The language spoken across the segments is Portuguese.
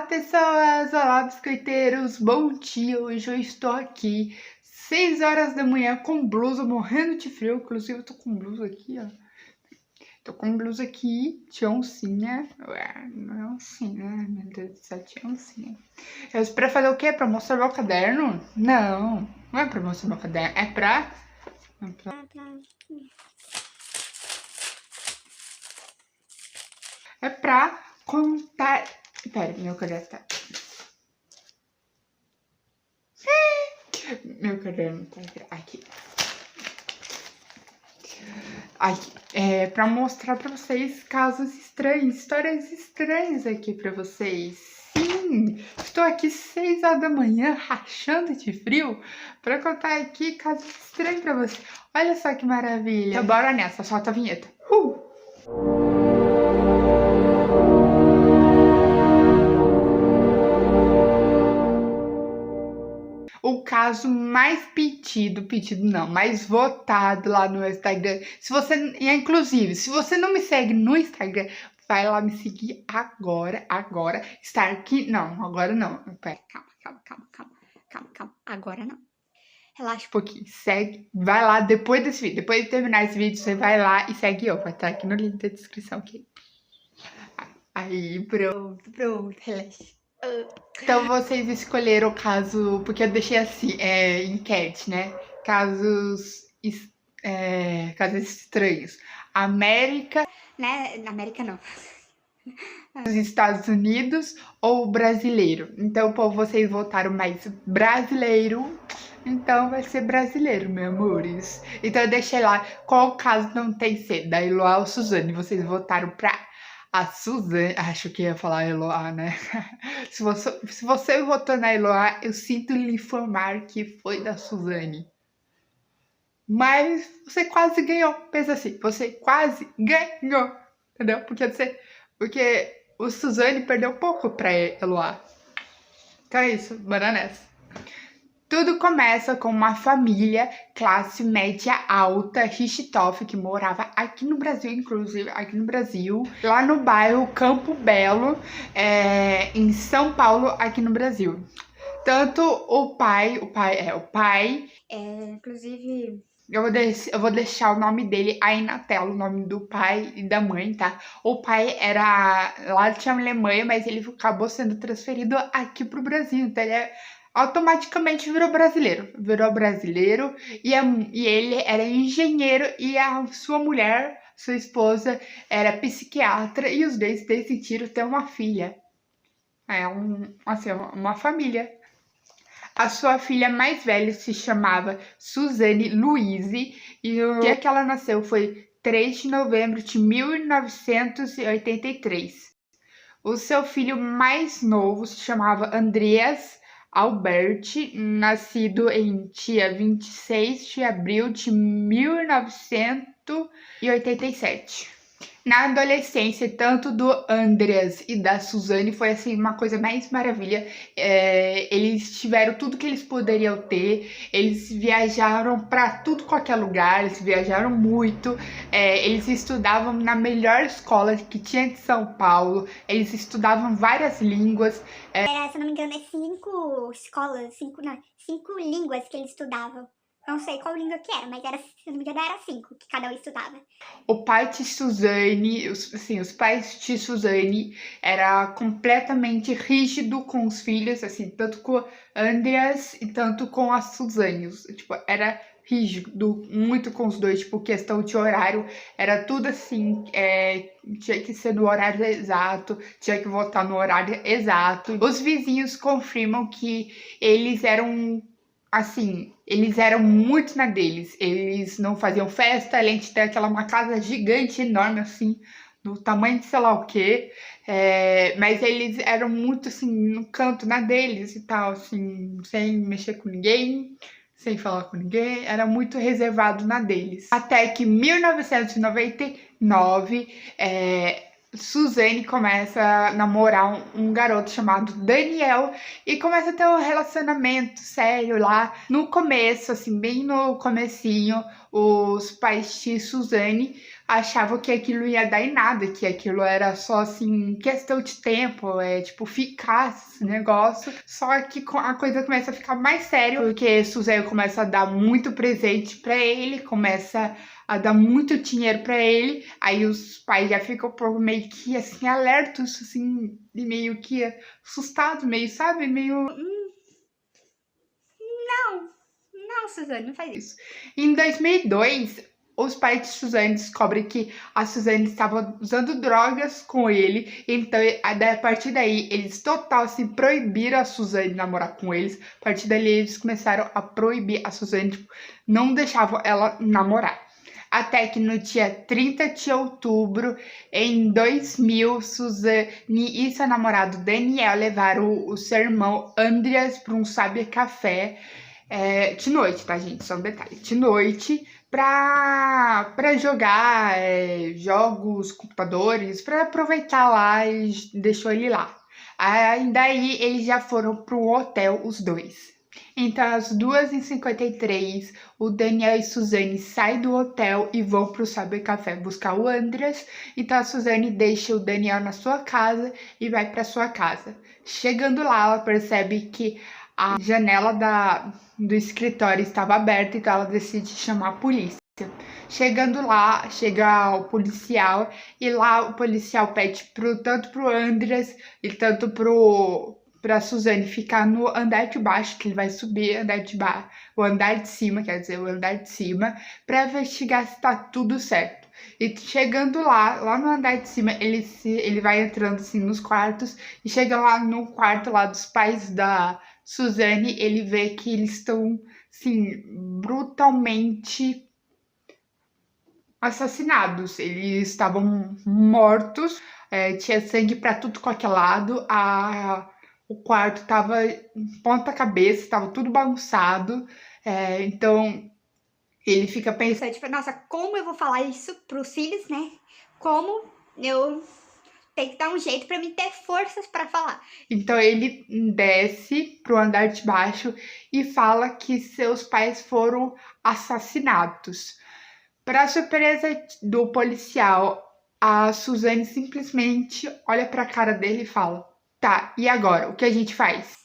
pessoas! Olá, biscoiteiros! Bom dia! Hoje eu estou aqui, 6 horas da manhã, com blusa, morrendo de frio. Inclusive, eu tô com blusa aqui, ó. Tô com blusa aqui, de oncinha. Ué, não é oncinha, né? Meu Deus do céu, de oncinha. Eu espero fazer o quê? Pra mostrar meu caderno? Não, não é pra mostrar meu caderno, é pra... É pra contar... Pera, meu caderno tá... Meu caderno tá aqui. Aqui, pra mostrar pra vocês casos estranhos, histórias estranhas aqui pra vocês. Sim, estou aqui 6 horas da manhã, rachando de frio, pra contar aqui casos estranhos pra vocês. Olha só que maravilha. Então bora nessa, solta a vinheta. O caso mais pedido não, mais votado lá no Instagram. Se você, inclusive, se você não me segue no Instagram, vai lá me seguir agora. Está aqui, não, agora não. Pera, calma, agora não. Relaxa um pouquinho, segue, vai lá depois desse vídeo. Depois de terminar esse vídeo, você vai lá e segue eu. Vai estar aqui no link da descrição, ok? Aí, pronto, relaxa. Então vocês escolheram o caso, porque eu deixei assim, enquete, né? Casos estranhos. América, né? América não. Os Estados Unidos ou brasileiro. Então, pô, vocês votaram mais brasileiro, então vai ser brasileiro, meus amores. Então eu deixei lá qual caso não tem C, da Eloá ou Suzane. Vocês votaram pra a Suzane, acho que ia falar Eloá, né? Se você votou na Eloá, eu sinto lhe informar que foi da Suzane. Mas você quase ganhou. Pensa assim, você quase ganhou. Entendeu? Porque o Suzane perdeu pouco pra Eloá. Então é isso, bora nessa. Tudo começa com uma família classe média alta, Richthofen, que morava aqui no Brasil, inclusive aqui no Brasil, lá no bairro Campo Belo, em São Paulo, aqui no Brasil. Tanto o pai, inclusive... Eu vou deixar o nome dele aí na tela, o nome do pai e da mãe, tá? O pai era lá de Alemanha, mas ele acabou sendo transferido aqui pro Brasil, então ele automaticamente virou brasileiro e ele era engenheiro e a sua mulher, sua esposa, era psiquiatra e os dois decidiram ter uma filha. Uma família. A sua filha mais velha se chamava Suzane Louise e o dia que ela nasceu foi 3 de novembro de 1983. O seu filho mais novo se chamava Andreas Albert, nascido em dia 26 de abril de 1987. Na adolescência, tanto do Andreas e da Suzane foi assim uma coisa mais maravilha. Eles tiveram tudo que eles poderiam ter. Eles viajaram para tudo qualquer lugar. Eles viajaram muito. Eles estudavam na melhor escola que tinha de São Paulo. Eles estudavam várias línguas. Se eu não me engano, 5 escolas, 5 línguas que eles estudavam. Não sei qual língua que era, mas se não me engano, era 5 que cada um estudava. O pai de Suzane, os pais de Suzane era completamente rígido com os filhos, assim, tanto com o Andreas e tanto com a Suzane. Tipo, era rígido muito com os dois, tipo, questão de horário, era tudo assim, tinha que ser no horário exato, tinha que voltar no horário exato. Os vizinhos confirmam que eles eram... Assim, eles eram muito na deles, eles não faziam festa, além de ter uma casa gigante, enorme, assim, do tamanho de sei lá o quê, mas eles eram muito, assim, no canto na deles e tal, assim, sem mexer com ninguém, sem falar com ninguém, era muito reservado na deles. Até que em 1999, Suzane começa a namorar um garoto chamado Daniel e começa a ter um relacionamento sério lá. No começo, assim, bem no comecinho, os pais de Suzane achavam que aquilo ia dar em nada, que aquilo era só assim, questão de tempo, tipo, ficar esse negócio. Só que a coisa começa a ficar mais séria, porque Suzanne começa a dar muito presente pra ele, começa a dar muito dinheiro pra ele, aí os pais já ficam meio que assim, alertos, assim, e meio que assustados, meio, sabe, meio. Não, Suzane, não faz isso. Em 2002, os pais de Suzane descobrem que a Suzane estava usando drogas com ele, então a partir daí eles total assim proibiram a Suzane de namorar com eles. A partir dali eles começaram a proibir a Suzane, tipo, não deixavam ela namorar. Até que no dia 30 de outubro, em 2000, Suzane e seu namorado Daniel levaram o seu irmão Andreas para um cybercafé. De noite, tá, gente? Só um detalhe. De noite, pra jogar jogos, computadores, pra aproveitar lá e deixou ele lá. Aí, daí, eles já foram pro hotel, os dois. Então, às 2h53, o Daniel e Suzane saem do hotel e vão pro cybercafé buscar o Andreas. Então, a Suzane deixa o Daniel na sua casa e vai pra sua casa. Chegando lá, ela percebe que a janela do escritório estava aberta, então ela decide chamar a polícia. Chegando lá, chega o policial e lá o policial pede tanto pro Andreas e tanto pra Suzane ficar no andar de baixo, que ele vai subir o andar de cima, quer dizer, o andar de cima, para investigar se tá tudo certo. E chegando lá no andar de cima, ele vai entrando assim nos quartos e chega lá no quarto lá dos pais da Suzane, ele vê que eles estão, assim, brutalmente assassinados. Eles estavam mortos, tinha sangue para tudo qualquer lado, o quarto tava ponta cabeça, tava tudo bagunçado, então ele fica pensando, Tipo, nossa, como eu vou falar isso pros filhos, né? Como eu tenho que dar um jeito pra mim ter forças pra falar. Então ele desce pro andar de baixo e fala que seus pais foram assassinados. Para surpresa do policial, a Suzane simplesmente olha para a cara dele e fala: "Tá, e agora? O que a gente faz?"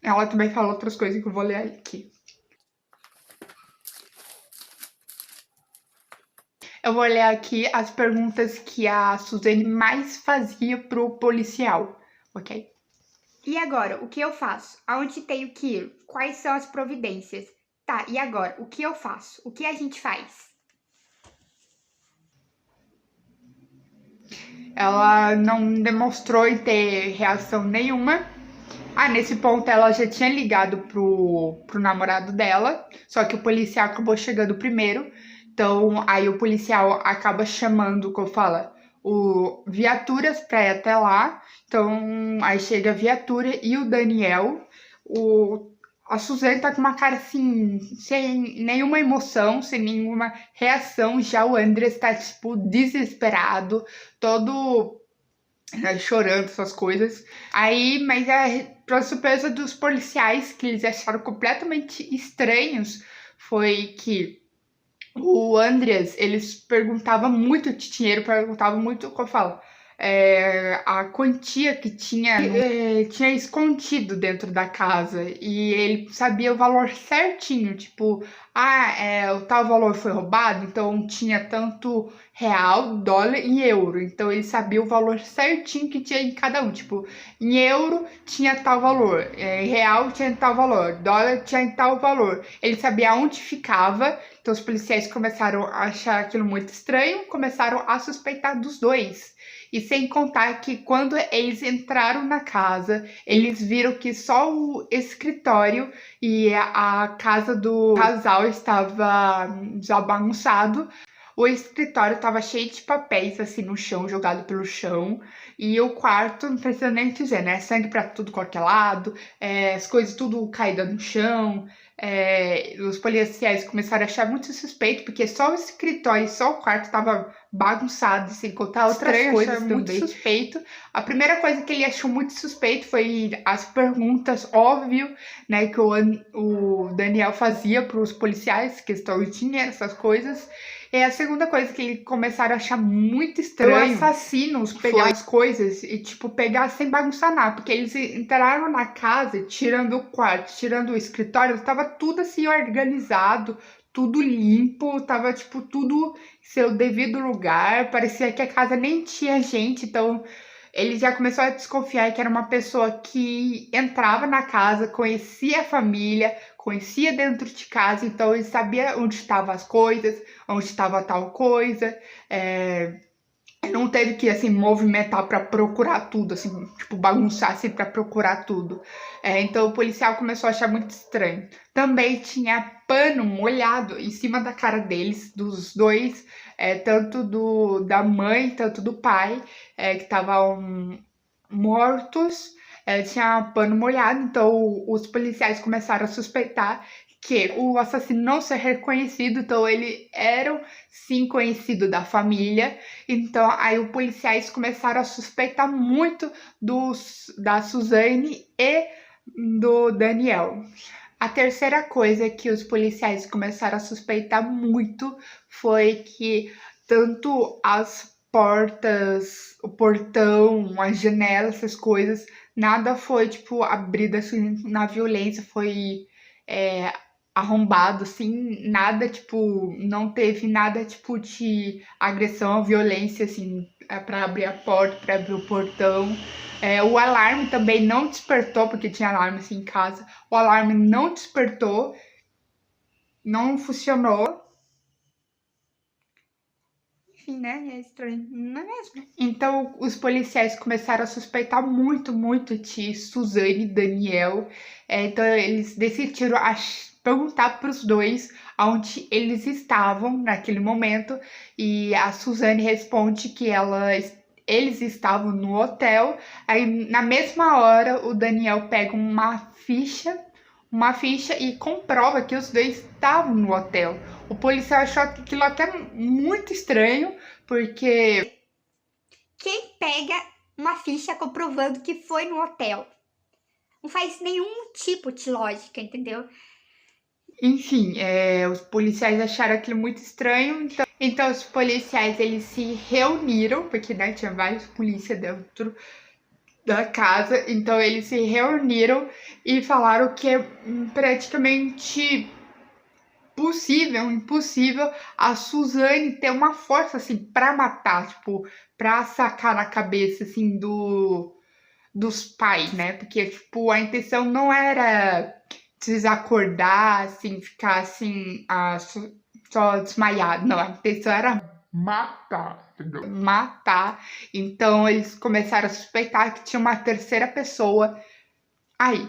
Ela também fala outras coisas que eu vou ler aqui. Eu vou ler aqui as perguntas que a Suzane mais fazia pro policial, ok? E agora, o que eu faço? Aonde tenho que ir? Quais são as providências? Tá, e agora, o que eu faço? O que a gente faz? Ela não demonstrou ter reação nenhuma. Nesse ponto ela já tinha ligado pro namorado dela, só que o policial acabou chegando primeiro. Então, aí o policial acaba chamando, como fala, viaturas pra ir até lá. Então, aí chega a viatura e o Daniel. A Suzane tá com uma cara assim, sem nenhuma emoção, sem nenhuma reação. Já o Andres tá, tipo, desesperado, todo chorando, essas coisas. Aí, mas pra surpresa dos policiais, que eles acharam completamente estranhos, foi que o Andreas, eles perguntavam muito de dinheiro, perguntavam muito, como eu falo, a quantia que tinha escondido dentro da casa. E ele sabia o valor certinho, tipo, o tal valor foi roubado, então tinha tanto real, dólar e euro. Então ele sabia o valor certinho que tinha em cada um. Tipo, em euro tinha tal valor, em real tinha tal valor, dólar tinha tal valor. Ele sabia onde ficava. Então os policiais começaram a achar aquilo muito estranho, começaram a suspeitar dos dois. E sem contar que quando eles entraram na casa, eles viram que só o escritório e a casa do casal estava já bagunçado. O escritório estava cheio de papéis assim no chão, jogado pelo chão. E o quarto, não precisa nem dizer, né? Sangue para tudo qualquer lado, as coisas tudo caídas no chão. os policiais começaram a achar muito suspeito, porque só o escritório e só o quarto tava bagunçado, sem contar outras coisas também. Muito suspeito. A primeira coisa que ele achou muito suspeito foi as perguntas, óbvio, né, que o Daniel fazia para os policiais, questão de dinheiro, essas coisas. E a segunda coisa que eles começaram a achar muito estranho, os assassinos pegar as coisas e, tipo, pegar sem bagunçar nada, porque eles entraram na casa, tirando o quarto, tirando o escritório, tava tudo assim organizado, tudo limpo, tava, tipo, tudo em seu devido lugar, parecia que a casa nem tinha gente, então ele já começou a desconfiar que era uma pessoa que entrava na casa, conhecia a família, conhecia dentro de casa, então ele sabia onde estavam as coisas, onde estava tal coisa. Não teve que assim movimentar para procurar tudo, assim, tipo, bagunçar assim para procurar tudo. Então o policial começou a achar muito estranho. Também tinha pano molhado em cima da cara deles, dos dois, tanto da mãe, tanto do pai, que estavam mortos. Tinha pano molhado, então os policiais começaram a suspeitar que o assassino não ser reconhecido, então ele era sim conhecido da família. Então aí os policiais começaram a suspeitar muito da Suzane e do Daniel. A terceira coisa que os policiais começaram a suspeitar muito foi que tanto as portas, o portão, as janelas, essas coisas, nada foi, tipo, abrido assim na violência, foi arrombado, assim, nada, tipo, não teve nada, tipo, de agressão, violência, assim, para abrir a porta, para abrir o portão. O alarme também não despertou, porque tinha alarme, assim, em casa. O alarme não despertou, não funcionou. Enfim, né? É estranho, não é mesmo? Então, os policiais começaram a suspeitar muito, muito de Suzane e Daniel. Então, eles decidiram perguntar para os dois onde eles estavam naquele momento. E a Suzane responde que eles estavam no hotel. Aí, na mesma hora, o Daniel pega uma ficha e comprova que os dois estavam no hotel. O policial achou aquilo até muito estranho, porque Quem pega uma ficha comprovando que foi no hotel? Não faz nenhum tipo de lógica, entendeu? Enfim, os policiais acharam aquilo muito estranho, então os policiais eles se reuniram, porque né, tinha vários polícias dentro da casa, então eles se reuniram e falaram que é praticamente impossível a Suzane ter uma força assim para matar, tipo, para sacar na cabeça assim dos pais, né? Porque tipo, a intenção não era desacordar, assim, ficar assim, só desmaiado, não, a intenção era matar, entendeu? Matar. Então eles começaram a suspeitar que tinha uma terceira pessoa aí.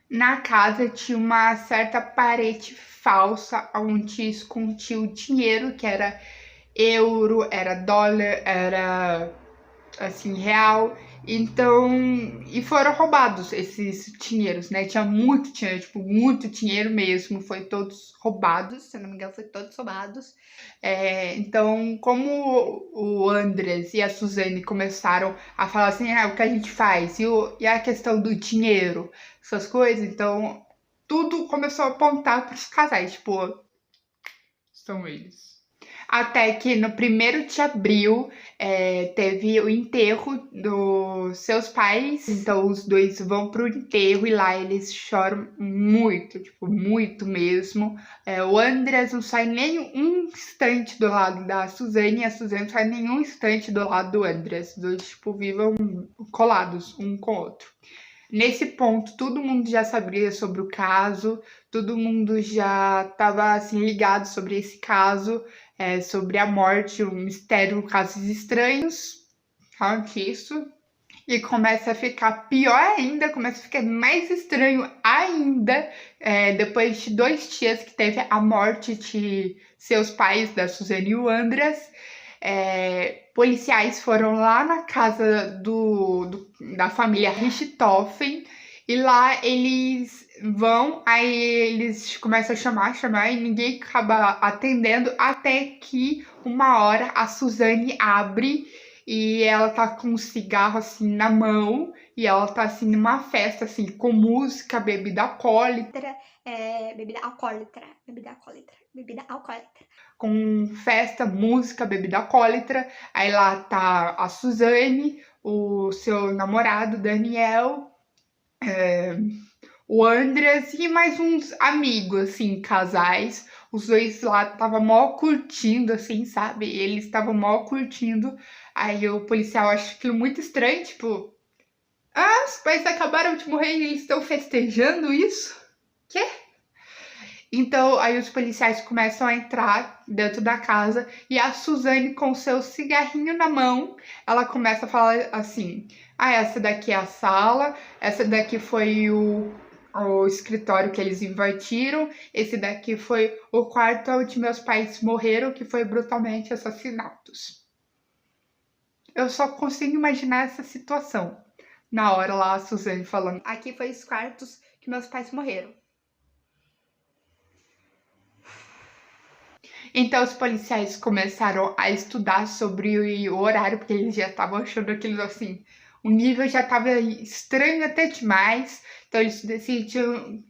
Na casa tinha uma certa parede falsa onde escondia o dinheiro, que era euro, era dólar, era assim, real. Então, e foram roubados esses dinheiros, né? Tinha muito dinheiro, tipo, muito dinheiro mesmo. Foi todos roubados, se não me engano, foi todos roubados. Então, como o Andres e a Suzane começaram a falar assim, o que a gente faz? E a questão do dinheiro, essas coisas, então tudo começou a apontar para os casais, tipo, são eles. Até que no 1º de abril teve o enterro dos seus pais. Então os dois vão pro enterro e lá eles choram muito, tipo, muito mesmo. O Andres não sai nem um instante do lado da Suzane e a Suzane não sai nenhum instante do lado do Andres. Os dois, tipo, vivem colados um com o outro. Nesse ponto, todo mundo já sabia sobre o caso, todo mundo já estava assim, ligado sobre esse caso, sobre a morte, o mistério, casos estranhos, isso. E começa a ficar pior ainda, começa a ficar mais estranho ainda, depois de 2 dias que teve a morte de seus pais, da Suzane e o Andres. Policiais foram lá na casa da família Richthofen e lá eles vão, aí eles começam a chamar e ninguém acaba atendendo, até que uma hora a Suzane abre e ela tá com um cigarro assim na mão e ela tá assim numa festa assim com música, bebida alcoólica, Bebida alcoólatra. com festa, música, bebida alcoólatra. Aí lá tá a Suzane, o seu namorado Daniel, o Andreas e mais uns amigos, assim, casais. Os dois lá estavam mó curtindo, assim, sabe? Eles estavam mó curtindo. Aí o policial acha aquilo muito estranho, tipo, ah, os pais acabaram de morrer e eles estão festejando isso? Quê? Então, aí os policiais começam a entrar dentro da casa e a Suzane, com seu cigarrinho na mão, ela começa a falar assim: ah, essa daqui é a sala, essa daqui foi o escritório que eles invadiram, esse daqui foi o quarto onde meus pais morreram, que foi brutalmente assassinados. Eu só consigo imaginar essa situação. Na hora lá, a Suzane falando: aqui foi os quartos que meus pais morreram. Então os policiais começaram a estudar sobre o horário, porque eles já estavam achando aquilo assim, o nível já estava estranho até demais. Então eles decidiram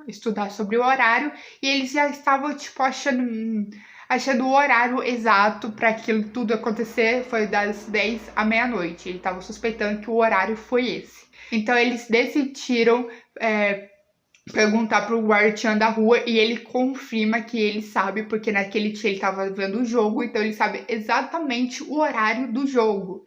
estudar sobre o horário e eles já estavam tipo achando o horário exato para aquilo tudo acontecer. Foi das 10 à meia-noite. Eles estavam suspeitando que o horário foi esse. Então eles decidiram perguntar pro guardião da rua e ele confirma que ele sabe, porque naquele dia ele estava vendo o jogo, então ele sabe exatamente o horário do jogo.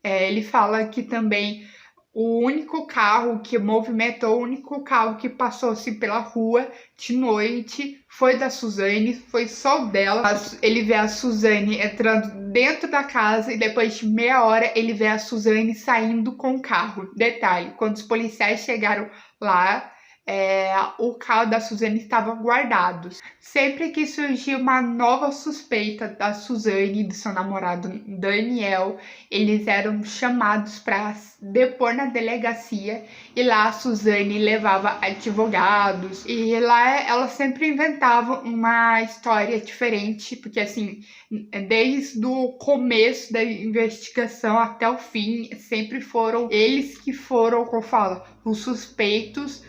Ele fala que também o único carro que movimentou, o único carro que passou assim pela rua de noite foi da Suzane, foi só dela. Ele vê a Suzane entrando dentro da casa e depois de meia hora ele vê a Suzane saindo com o carro. Detalhe, quando os policiais chegaram lá, o carro da Suzane estava guardado. Sempre que surgia uma nova suspeita da Suzane e do seu namorado Daniel, eles eram chamados para depor na delegacia e lá a Suzane levava advogados e lá ela sempre inventava uma história diferente, porque assim, desde o começo da investigação até o fim, sempre foram eles que foram, como eu falo, os suspeitos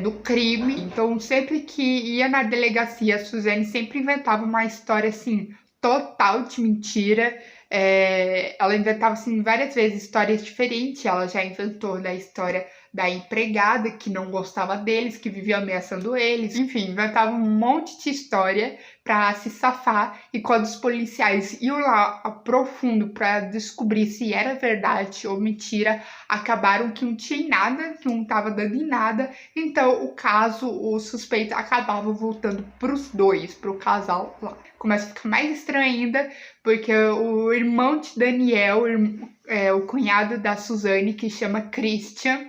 do crime. Então, sempre que ia na delegacia, a Suzane sempre inventava uma história assim, total de mentira. Ela inventava assim várias vezes histórias diferentes. Ela já inventou da história da empregada que não gostava deles, que vivia ameaçando eles. Enfim, inventava um monte de história para se safar. E quando os policiais iam lá a profundo para descobrir se era verdade ou mentira, acabaram que não tinha nada, que não estava dando em nada. Então o suspeito acabava voltando para os dois, para o casal lá. Começa a ficar mais estranho ainda, porque o irmão de Daniel, o cunhado da Suzane, que chama Christian,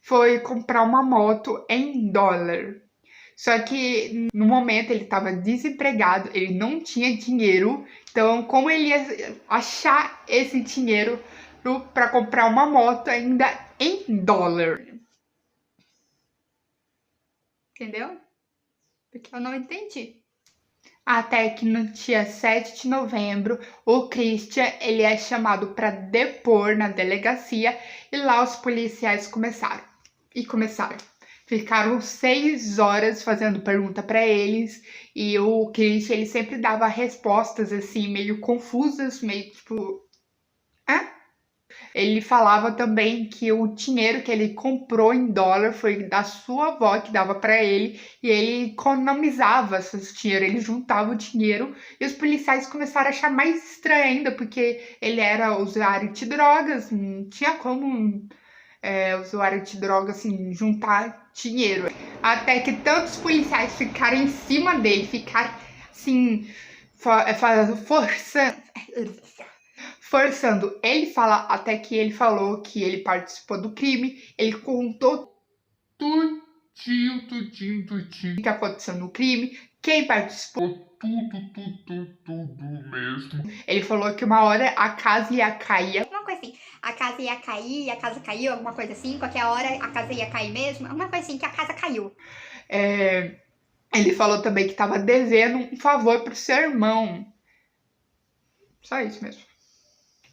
foi comprar uma moto em dólar. Só que no momento ele estava desempregado, ele não tinha dinheiro. Então, como ele ia achar esse dinheiro para comprar uma moto ainda em dólar? Entendeu? Porque eu não entendi. Até que no dia 7 de novembro, o Christian ele é chamado para depor na delegacia e lá os policiais começaram. Ficaram 6 horas fazendo pergunta para eles e o Christian ele sempre dava respostas assim meio confusas, meio tipo, hã? Ele falava também que o dinheiro que ele comprou em dólar foi da sua avó que dava para ele e ele economizava esse dinheiro, ele juntava o dinheiro e os policiais começaram a achar mais estranho ainda porque ele era usuário de drogas, não tinha como usuário de drogas assim juntar dinheiro. Até que tantos policiais ficaram em cima dele, ficaram assim forçando ele falar, até que ele falou que ele participou do crime, ele contou tudinho o que aconteceu no crime, quem participou, tudo mesmo. Ele falou que uma hora a casa ia cair. Não coisa assim. A casa ia cair, a casa caiu, alguma coisa assim. Qualquer hora a casa ia cair mesmo. Alguma coisa assim, que a casa caiu. Ele falou também que estava devendo um favor pro seu irmão. Só isso mesmo.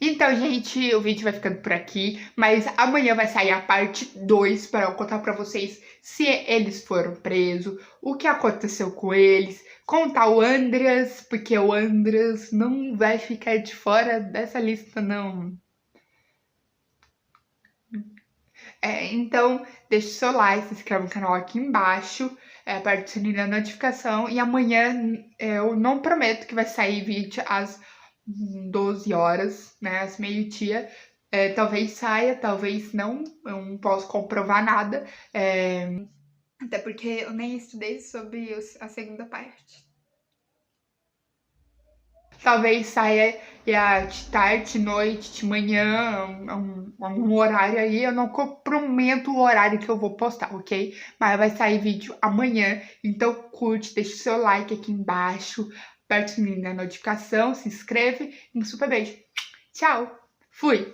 Então, gente, o vídeo vai ficando por aqui, mas amanhã vai sair a parte 2 para eu contar para vocês se eles foram presos, o que aconteceu com eles, contar o Andreas, porque o Andreas não vai ficar de fora dessa lista, não. Então, deixe o seu like, se inscreva no canal aqui embaixo, aperte o sininho da notificação, e amanhã eu não prometo que vai sair vídeo às 12 horas, né, às meio-dia. Talvez saia, talvez não, eu não posso comprovar nada, até porque eu nem estudei sobre a segunda parte. Talvez saia de tarde, de noite, de manhã, um horário aí. Eu não comprometo o horário que eu vou postar, ok? Mas vai sair vídeo amanhã. Então curte, deixa o seu like aqui embaixo, aperta o sininho da notificação, se inscreve e um super beijo. Tchau! Fui!